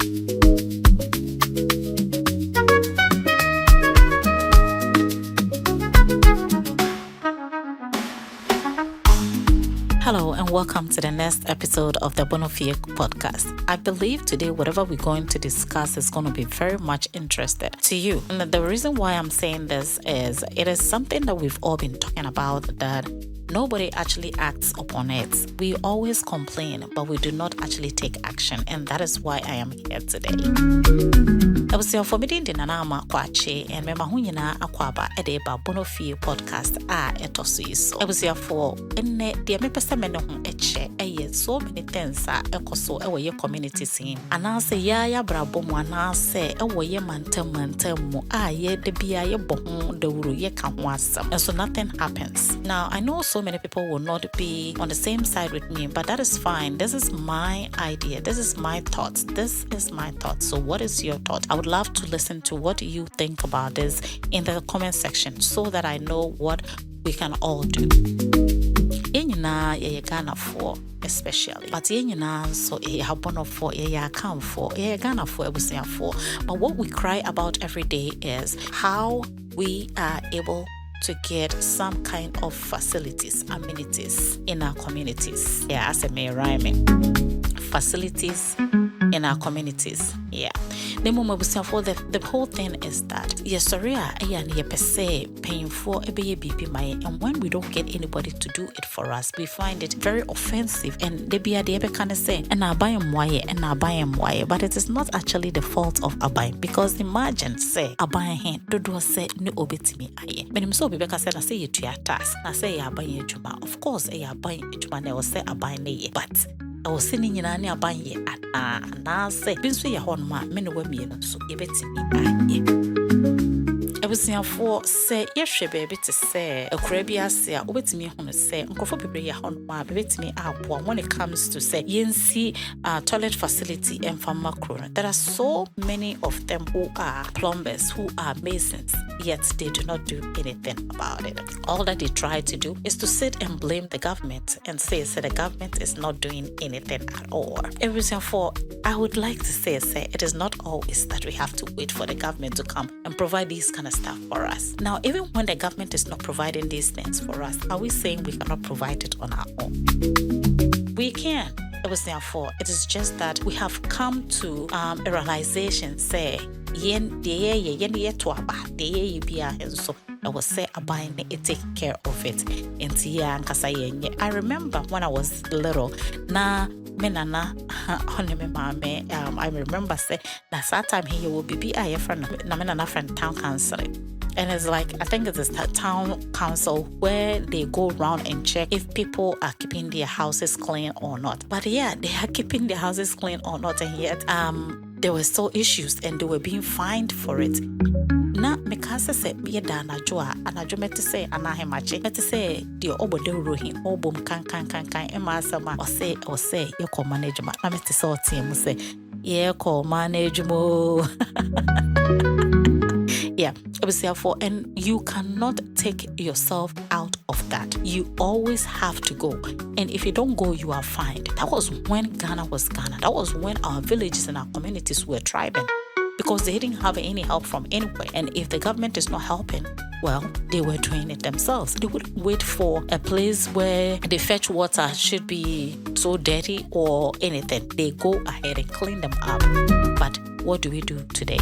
Hello and welcome to the next episode of the Bonofie podcast. I believe today whatever we're going to discuss is going to be very much interested to you. And the reason why I'm saying this is it is something that we've all been talking about that nobody actually acts upon it. We always complain, but we do not actually take action. And that is why I am here today. I was here for meeting the Nanama Kwache and Memahunina Akwaba Edeba Bonofie podcast. Etosuiso. I was here for the Mepesameno Eche, so many things Ecoso, a community scene. And I say, ya brabomo, and I say, away mantem, ye de bia ye bohun, the uru ye can wasam. And so nothing happens. Now, I know so many people will not be on the same side with me, but that is fine. This is my idea. This is my thoughts. So what is your thought? I would love to listen to what you think about this in the comment section so that I know what we can all do. Yenyina ye Ghana for especially, but yenyina so ye habono for ye account for ye Ghana for ebusia for. But what we cry about every day is how we are able to get some kind of facilities, amenities in our communities. Yeah, as a may rhyming. Facilities in our communities. Yeah. The whole thing is that paying for and when we don't get anybody to do it for us, we find it very offensive and they be kind of say and I buy them why, but it is not actually the fault of Abai because imagine say Abai hen do say no obetimi aye. When him so be said I say you to your task. I say ya buy juma. Of course ya buy juma ne will say Abai ne but I was sitting in an abanye and I say, Binswe Yahon ma, men were me, so you bet me. I was here for say, yes, baby, to say, a crabby say, wait me on say, Uncle for baby Yahon ma, bet me up when it comes to say, Yensi toilet facility and farm macro. There are so many of them who are plumbers, who are masons, yet they do not do anything about it. All that they try to do is to sit and blame the government and say the government is not doing anything at all. Therefore, I would like to say it is not always that we have to wait for the government to come and provide these kind of stuff for us. Now, even when the government is not providing these things for us, are we saying we cannot provide it on our own? We can. Therefore, it is just that we have come to a realization, say, I was say buying it, take care of it. I remember when I was little, I remember say that time here will be a friend town council. And it's like, I think it is the town council where they go around and check if people are keeping their houses clean or not. But yeah, they are keeping their houses clean or not. And yet, there were still issues and they were being fined for it. Na mekasa se yeda anadwoa anadwomete se anahemache mete se de obode rohin obom kan ema asama ose ye ko management na mete se otem se ye ko management. Yeah, therefore, and you cannot take yourself out of that. You always have to go. And if you don't go, you are fined. That was when Ghana was Ghana. That was when our villages and our communities were thriving. Because they didn't have any help from anywhere. And if the government is not helping, well, they were doing it themselves. They wouldn't wait for a place where the fetch water should be so dirty or anything. They go ahead and clean them up. But what do we do today?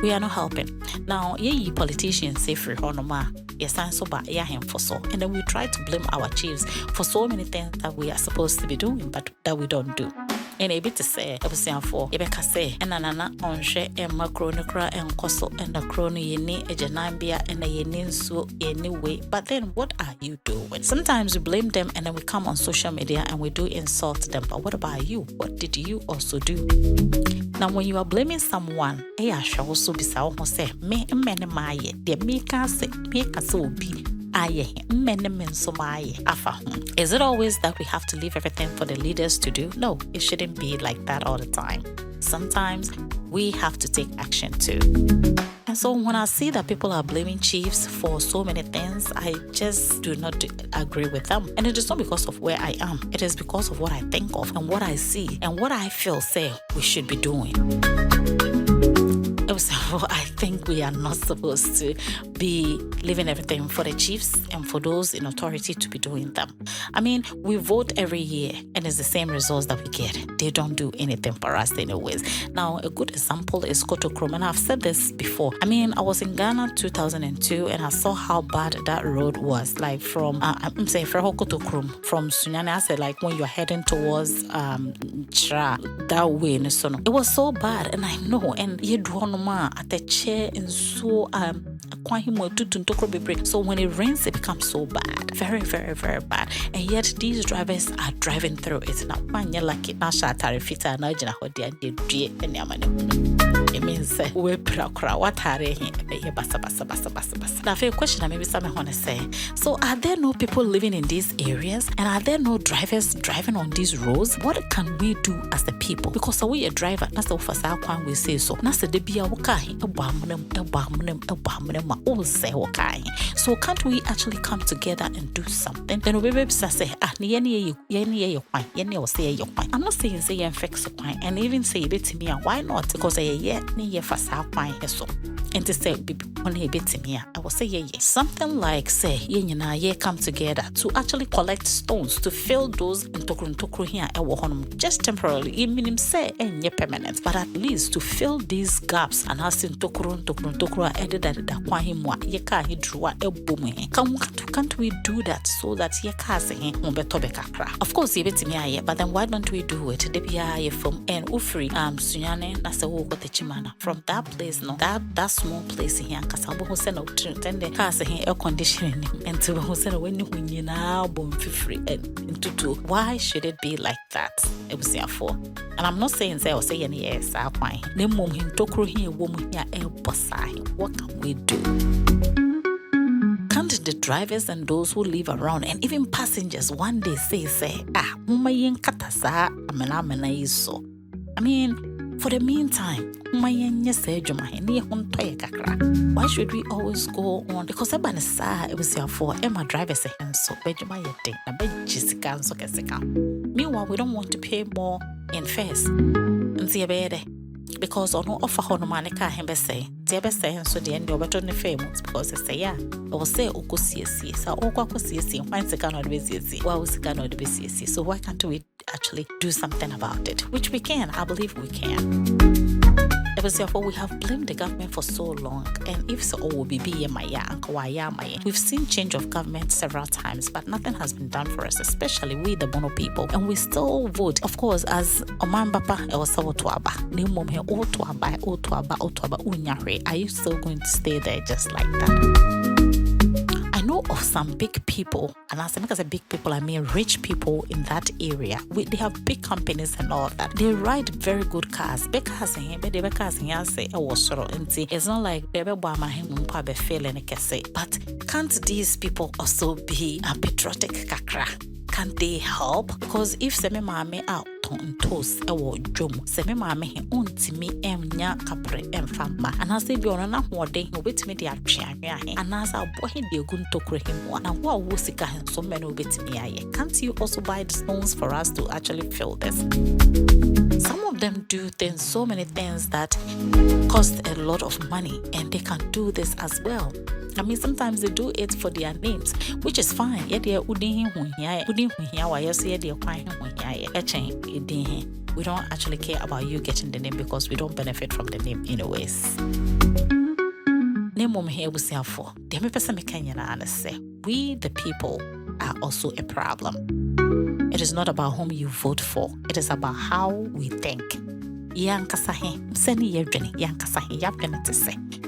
We are not helping. Now, politicians say free honoma, yes, and so bad, for so. And then we try to blame our chiefs for so many things that we are supposed to be doing, but that we don't do. And a bit to say, I was saying for Rebecca say, and Nana on share and macronicra and cosso and a crony yeni, a janambia and a yenin so anyway. But then what are you doing? Sometimes we blame them and then we come on social media and we do insult them. But what about you? What did you also do? Now, when you are blaming someone, I shall also be say, me and many my, the make us be. Is it always that we have to leave everything for the leaders to do? No, it shouldn't be like that all the time. Sometimes we have to take action too. And so when I see that people are blaming chiefs for so many things, I just do not agree with them. And it is not because of where I am. It is because of what I think of and what I see and what I feel say we should be doing. So I think we are not supposed to be leaving everything for the chiefs and for those in authority to be doing them. I mean, we vote every year and it's the same results that we get. They don't do anything for us anyways. Now, a good example is Kotokrom, and I've said this before. I mean, I was in Ghana 2002 and I saw how bad that road was. Like from, I'm saying Kotokrom, from Sunyani, I said like when you're heading towards Chra, that way. It was so bad, and I know, and you don't at the chair and so so when it rains, it becomes so bad, very, very, very bad. And yet these drivers are driving through it. Now, when you're like it, it means we prakra what are now, for your question, maybe someone want to say, so are there no people living in these areas, and are there no drivers driving on these roads? What can we do as the people? Because we a driver, that's the first one we say so. That's the debia wakai, so can't we actually come together and do something? Then we say, I'm not saying say and fix a point, and even say it to me, why not? Because and to say I will say yes. Something like say come together to actually collect stones to fill those in tokru here just temporarily. It means say and permanent, but at least to fill these gaps and as in tokru added that can't we do that so that of course but then why don't we do it? From and Ufri Sunyane that's a walk the Chimana from that place, no that small place here Kasabo Hosena tende cars air conditioning and to Hosena when you now bomb free and to why should it be like that? It was therefore, and I'm not saying say or say any yes, I'll find the mom him tokro here woman here el bossai. What can we do? Can't the drivers and those who live around and even passengers one day say I mean, for the meantime, why should we always go on? Because it was for Emma drivers so meanwhile, we don't want to pay more in fares. Because on offer honomanica him say, and so the end of it famous because they say, yeah, or say, so once the cannot be cannot be so why can't we actually do something about it? Which we can, I believe we can. It was therefore we have blamed the government for so long, and if so, we've seen change of government several times, but nothing has been done for us, especially we the Bono people, and we still vote. Of course, as Oman Bapa, are you still going to stay there just like that? I know of some big people, and as I say big people, I mean rich people in that area. They have big companies and all that. They ride very good cars. It's not like but can't these people also be a patriotic kakra? Can't they help? Because if semi mame out on toast jom semi mame untimi nya kapre emfama and as they be on na hode wait me dey atwe and as a boy dey gun tokre him na wo wosika so many obetimi aye. Can't you also buy the stones for us to actually fill this? Some of them do things, so many things that cost a lot of money, and they can do this as well. I mean, sometimes they do it for their names, which is fine. We don't actually care about you getting the name because we don't benefit from the name anyways. We, the people, are also a problem. It is not about whom you vote for. It is about how we think.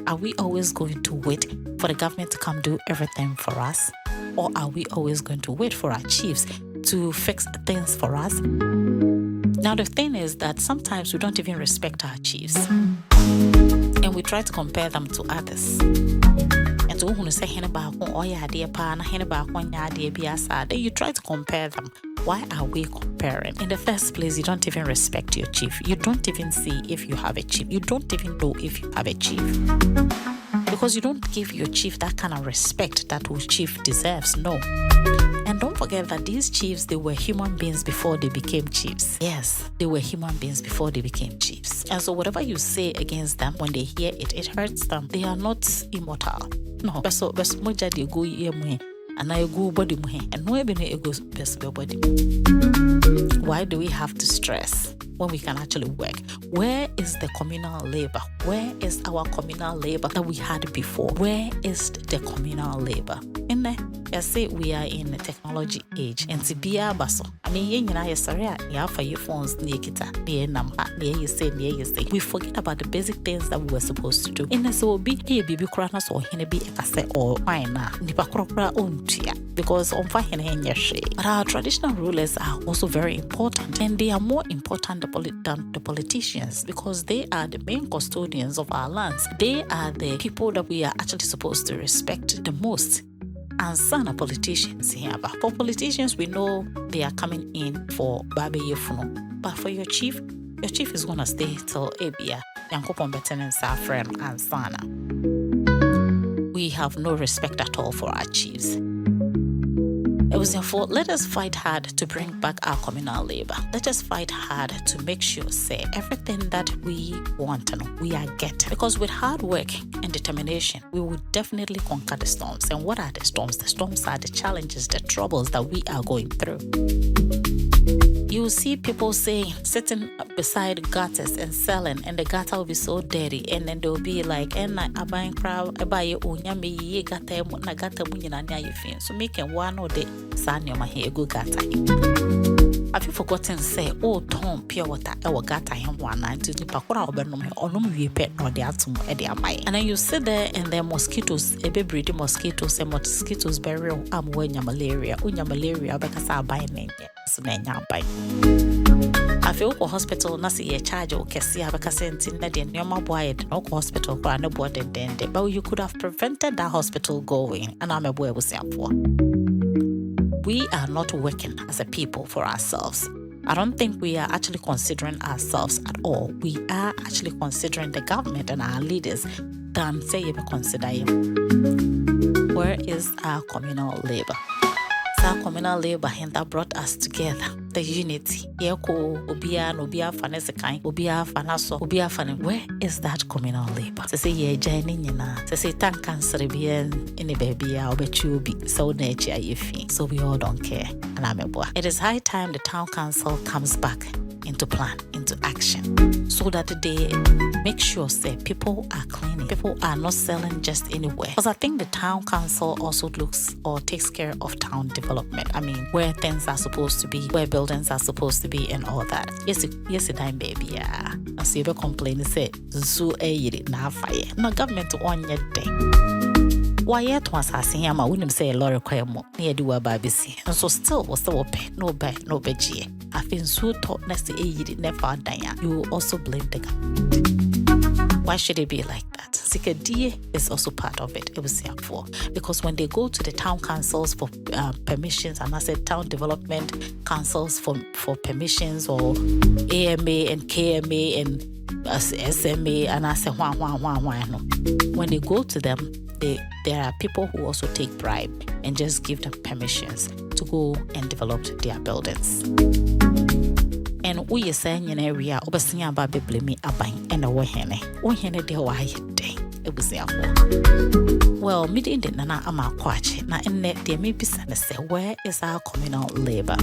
Are we always going to wait for the government to come do everything for us? Or are we always going to wait for our chiefs to fix things for us? Now, the thing is that sometimes we don't even respect our chiefs. And we try to compare them to others. And But then you try to compare them. Why are we comparing? In the first place, you don't even respect your chief. You don't even see if you have a chief. You don't even know if you have a chief. Because you don't give your chief that kind of respect that your chief deserves. No. And don't forget that these chiefs, they were human beings before they became chiefs. Yes, they were human beings before they became chiefs. And so whatever you say against them, when they hear it, it hurts them. They are not immortal. No. Why do we have to stress when we can actually work? Where is the communal labor? Where is our communal labor that we had before? Where is the communal labor? In there, I say we are in a technology age. And to be a basso, I mean, for your phones, we forget about the basic things that we were supposed to do. In the so be a baby cranas or hinnaby or wine, because on but our traditional rulers are also very important, and they are more important than the politicians, because they are the main custodians of our lands. They are the people that we are actually supposed to respect the most. And some are politicians here. But for politicians, we know they are coming in for Babe Yefuno. But for your chief is going to stay till Abia, Yankopon Beten and Safran and Sana. We have no respect at all for our chiefs. It was therefore, let us fight hard to bring back our communal labor. Let us fight hard to make sure, say, everything that we want and we are getting. Because with hard work and determination, we will definitely conquer the storms. And what are the storms? The storms are the challenges, the troubles that we are going through. You will see people saying, sitting beside gutters and selling, and the gutter will be so dirty, and then they'll be like, and I buying crowd, I buy your own yummy, ye gata, so making one or the sun your my hair go gata. Have you forgotten say, oh, Tom, pure water, our gata him 190 Pakura or Benum, or no we pet or the atom at the amai. And then you sit there and the mosquitoes, a baby mosquitoes, and mosquitoes burial, when your malaria, because I buy name. I feel for hospital, Nasi a charge or Cassia because in the normal boy, no hospital, but no board and then, but you could have prevented that hospital going, and I'm a boy was for. We are not working as a people for ourselves. I don't think we are actually considering ourselves at all. We are actually considering the government and our leaders than say you consider him. Where is our communal labor? Our communal labor that brought us together, the unity. Where is that communal labor? To say ye joining to say tank cancer in a baby, I'll bet you be so nature so we all don't care. And I'm a boy. It is high time the town council comes back into plan, into action, so that they make sure that people are cleaning, people are not selling just anywhere. Because I think the town council also looks or takes care of town development. I mean, where things are supposed to be, where buildings are supposed to be, and all that. Yes, time, baby. Yeah. I see you complain, say, zoo na fire. No government on your day. Why yet was asking him, I wouldn't say a lot of cremo near do a babysy, and so still was the open, no bed, no veggie. I've been so taught next to never die. You will also blame the government. Why should it be like that? Sikadie is also part of it. It was therefore because when they go to the town councils for permissions, and I said town development councils for permissions, or AMA and KMA and SMA, and I said no. When they go to them, there are people who also take bribe and just give them permissions to go and develop their buildings. And we are saying in area, obviously about me abang and a wahene. Wahene de why day. It was therefore. Well, midi in the nana ama kwache na enne there may be say, where is our communal labor?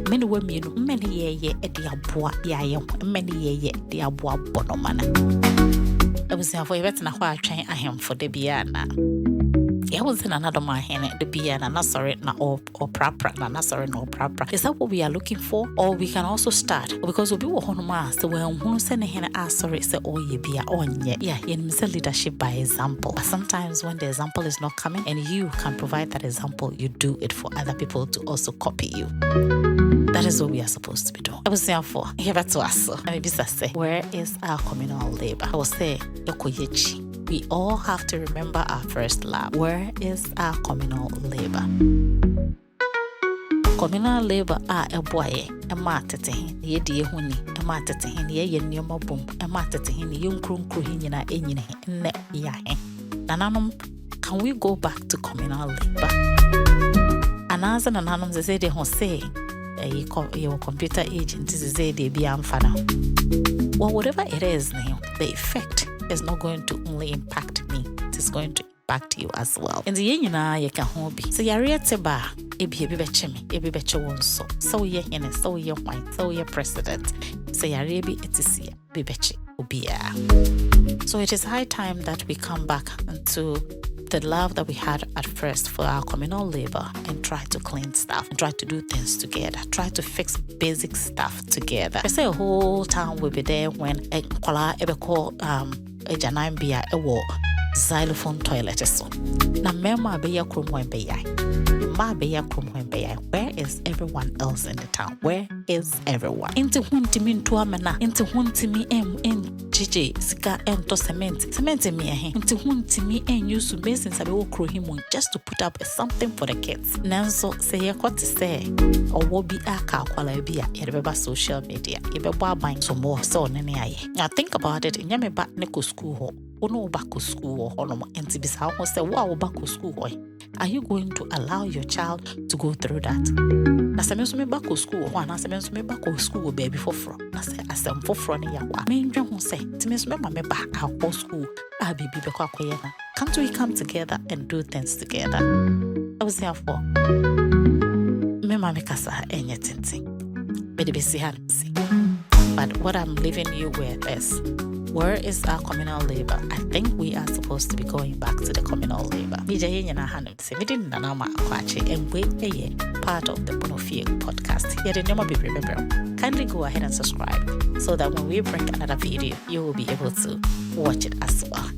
Many women, many ye at the abua ya, many ye the abua bonomana. It was therefore a better now train I am for the biana. It was in another my hand, the biana, not sorry, or prapra, not sorry, no prapra. Is that what we are looking for? Or we can also start because we will on mass the way who send a hand sorry, say, oh, ye be on yet. Yeah, you need leadership by example. But sometimes when the example is not coming and you can provide that example, you do it for other people to also copy you. That is what we are supposed to be doing. I was therefore, here to us. Maybe say, where is our communal labor? I will say, Yokoyechi. we all have to remember our first love. Where is our communal labor? Communal labor a boy, a matete, ye dear honey, a matete, ye nyoma boom, a matete, young crun cruhina, ne yahe. Nananum, can we go back to communal labor? Another nananum say they won't say your computer agent is say they be amfana. Well, whatever it is now, the effect is not going to only impact me, it is going to impact you as well. And the you can hobby. So you're to bar. Ebi beche wonso. So ye hene, so ye white, so ye president. So ye rebi etisi be beche ubia. So it is high time that we come back to the love that we had at first for our communal labor and try to clean stuff and try to do things together. Try to fix basic stuff together. I say a whole town will be there when a kola ebe call a janine bia a war xylophone toilet so. Na mema be ya krumwe be ya. Where is everyone else in the town? Where is everyone? Into huntimi ntuamena, into huntimi JJ sika ento cement me into huntimi use basin sabe wo krohimu just to put up something for the kids. Nanso say ye kwat say or wo bi aka kwala bi a ye beba social media. Ye beba ban so more so nene aye. Now think about it. Nyame ba ne ko school ho. Ono ba ko school ho no enti bisa ho say wo ba ko school ho. Are you going to allow your child to go through that? Na se menso me ba ko school ho na se menso me ba ko school baby foforo. Na se asem foforo ne yakwa. Me ndwe ho say ti menso me ma me ba akọ school a baby be kwa koye na. Can't we come together and do things together? I was here for me ma me kasa enye tintin. Me de be si ha si. But what I'm leaving you with is, where is our communal labor? I think we are supposed to be going back to the communal labor. And we part of the Bonofie podcast. Kindly go ahead and subscribe so that when we bring another video, you will be able to watch it as well.